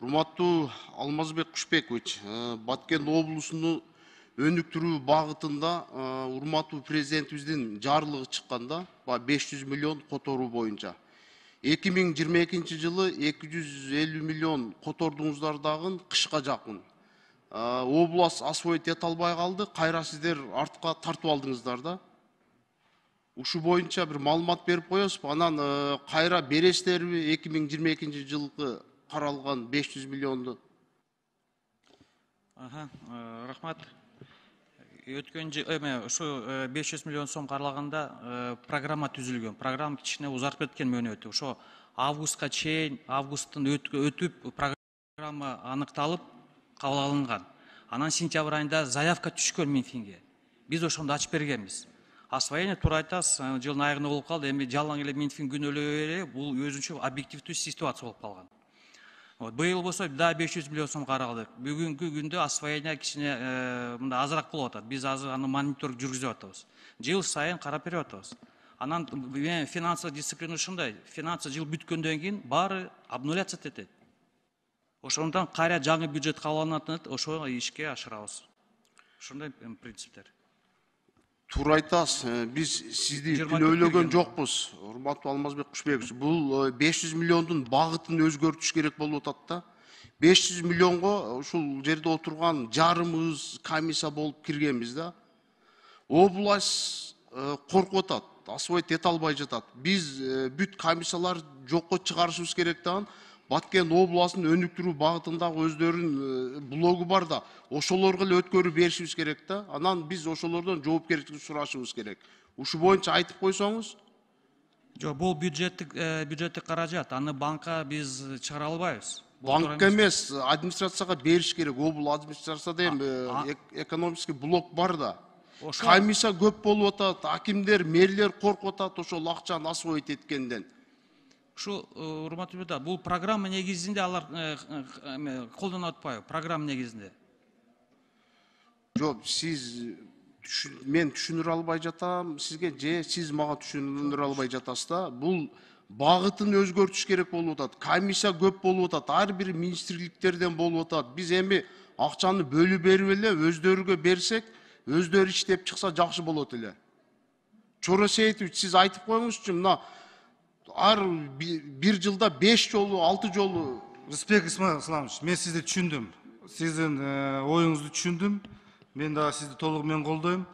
Урматтуу Алмазбек Кушбекович, Баткен облусунун өнүктүрүү багытында урматтуу президентибиздин жарлыгы чыкканда 500 миллион которуу боюнча 2022 жылы 250 миллион котордуңуздар дагы кышка жакын. Облас освоить эте албай калды, кайра сиздер артка тартып алдыңыздар да. Ушу боюнча бир маалымат берип коесузбу, анан кайра бересиздерби 2022 жылкы каралган 500 миллионду? Рахмат. Өткөн ушу 500 миллион сом каралаганда программа түзүлгөн. Программа кичине узарып кеткен мөөнөтү. Ошо августка чейин, августтун өтүп программа аныкталып кабыл алынган. Анан сентябрь айында заявка түшкөн Минфинге. Биз ошондо ачып бергенбиз. Освоение туура айтасыз, жылдын аягында болуп калды. Эми жалаң эле Минфин күнөөлөбөй эле бул өзүнчө объективдүү ситуация болуп калган. Быйыл болсо да 500 миллион сом каралдык. Бүгүнкү күндө освоение кичине мында азыраак болуп атат. Биз азыр аны мониторинг жүргүзүп атабыз. Жыл сайын карап берип атабыз. Анан финансылык дисциплина ушундай. Финансы жыл бүткөндөн кийин баары обнуляться этет. Ошондон кайра жаңы бюджет кабылданат, ошо ишке ашырабыз. Ушундай принциптер. Туура айтасыз, биз сизди күнөөлөгөн жокпуз. Урматтуу Алмазбек Кушбекович, бул 500 миллиондун багытын өзгөртүш керек болуп атат да. 500 миллионго ушул жерде отурган жарымыбыз комиссия болуп киргенбиз да. Область коркуп атат, освоить эте албай жатат. Биз бүт комиссиялар жокко чыгарышыбыз керек да. Баткен областын өнүктүрүү багытындагы өздөрүнүн блогу бар да, ошолорго эле өткөрүп беришибиз керек да. Анан биз ошолордон жоопкерчилик сурашыбыз керек. Ушу боюнча айтып койсоңуз. Жок, бул бюджеттик каражат, аны банкка биз чыгара албайбыз. Банкка эмес, администрацияга бериш керек. Обул администрацияда эми экономический блок бар да. Комиссия көп болуп атат, акимдер, мэрлер коркуп атат ошол акчаны освоить эткенден. Şu урматтуу депутат, бул программа негизинде алар колдонуп атпайбы? Программа негизинде. Жок, мен түшүнүрө албай жатам сизге, же сиз мага түшүнүрө албай жатасыз да. Бул багытын өзгөртүш керек болуп атат. Комиссия көп болуп атат, ар бир министрликтерден болуп атат. Биз эми акчаны бөлүп берип эле өздөрүгө берсек, өздөрү иштеп чыкса жакшы болот эле. Чоро Сейитович, сиз айтып коюңузчу, мына ар бир жылда 5 жолу, 6 жолу. Рысбек Исламович, мен сизди түшүндүм. Сиздин оюңузду түшүндүм. Мен дагы сизди толугу менен колдойм.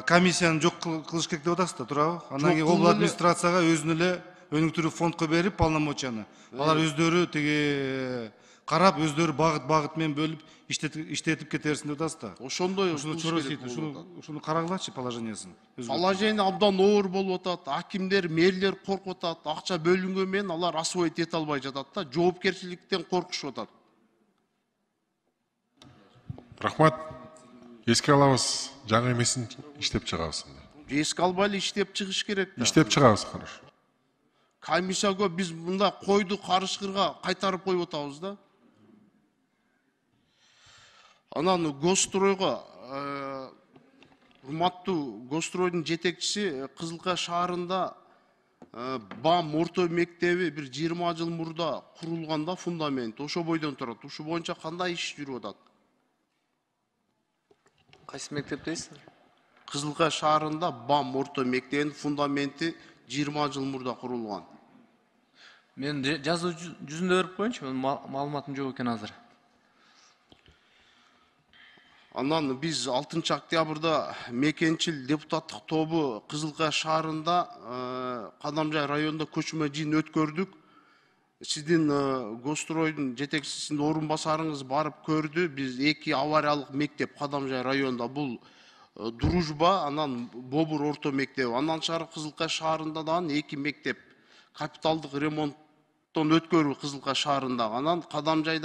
Комиссияны жок кылыш керек деп атасыз да, туурабы? Андан кийин облус администрацияга өзүнүн эле өнүктүрүү фондко берип, полномочияны. Алар өздөрү теги карап, өздөрү багыт менен бөлүп иштетип кетерсин деп атасыз да. Ошондой ушуну карагылачы положениясын. Положение абдан оор болуп атат. Акимдер, мэрлер коркуп атат. Акча бөлүнгөн менен алар освоить эте албай жатат да. Жоопкерчиликтен коркушуп атат. Рахмат. Эске алабыз, жаңы эмесин иштеп чыгабыз. Эске албай эле иштеп чыгыш керек да. Иштеп чыгабыз, хорошо. Комиссияга биз мында койду карышкырга кайтарып коюп атабыз да. Анан Госстройго, урматтуу Госстройдун жетекчиси Кызылкая шаарында БАМ орто мектеби бир 20 жыл мурда курулганда фундамент ошо бойдон турат. Ушу боюнча кандай иш жүрүп атат? Кайсы мектептесиз? Кызылкая шаарында БАМ орто мектебинин фундаменти 20 жыл мурда курулган. Мен жазуу жүзүндө берип коеюнчу, маалыматым жок экен азыр. Анан биз 6 октябрда мекенчил депутаттык тобу Кызылкая шаарында Кадамжай районунда көчмө жыйын өткөрдүк. Сиздин Госстройдун жетекчисинин орун басарыңыз барып көрдү. Биз 2 авариялык мектеп Кадамжай районунда, бул Дружба, анан Бобур орто мектеби. Андан тышкары Кызылкая шаарында дагы 2 мектеп капиталдык ремонттон өткөрүү Кызылкая шаарында. Анан Кадамжай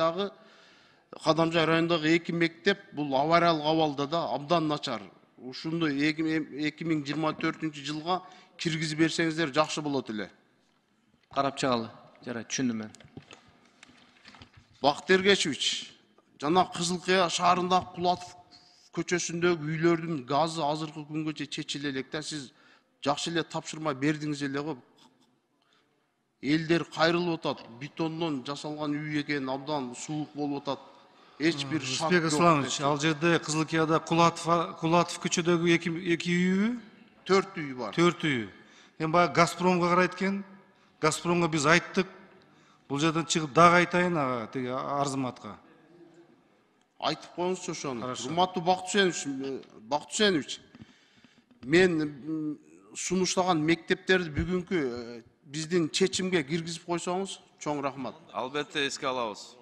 районундагы 2 мектеп бул авариялык абалда да, абдан начар. Ушунду 2024 жылга киргизип берсеңиздер жакшы болот эле. Карап чыгалы. Жарайт, түшүндүм мен. Бакыт Эргечевич, жана Кызылкая шаарында Кулатов көчөсүндөгү үйлөрдүн газы азыркы күнгө чечиле элек да. Сиз жакшы эле тапшырма бердиңиз эле го. Элдер кайрылып атат. Бетондон жасалган үй экен, абдан суук болуп атат. Эч бир шарт Рысбек жок. Исламович, ал жерде Кызылкияда Кулатов көчөдөгү эки үйүбү? 4 үй бар. 4 үйү. Эми баягы Газпромго карайт экен. Газпромго биз айттык. Бул жерден чыгып дагы айтайын ага, тиги Арзыматка. Айтып коюңузчу ошону. Хорошо. Урматтуу Бактусенович, мен сунуштаган мектептерди бүгүнкү биздин чечимге киргизип койсоңуз чоң рахмат. Албетте эске алабыз.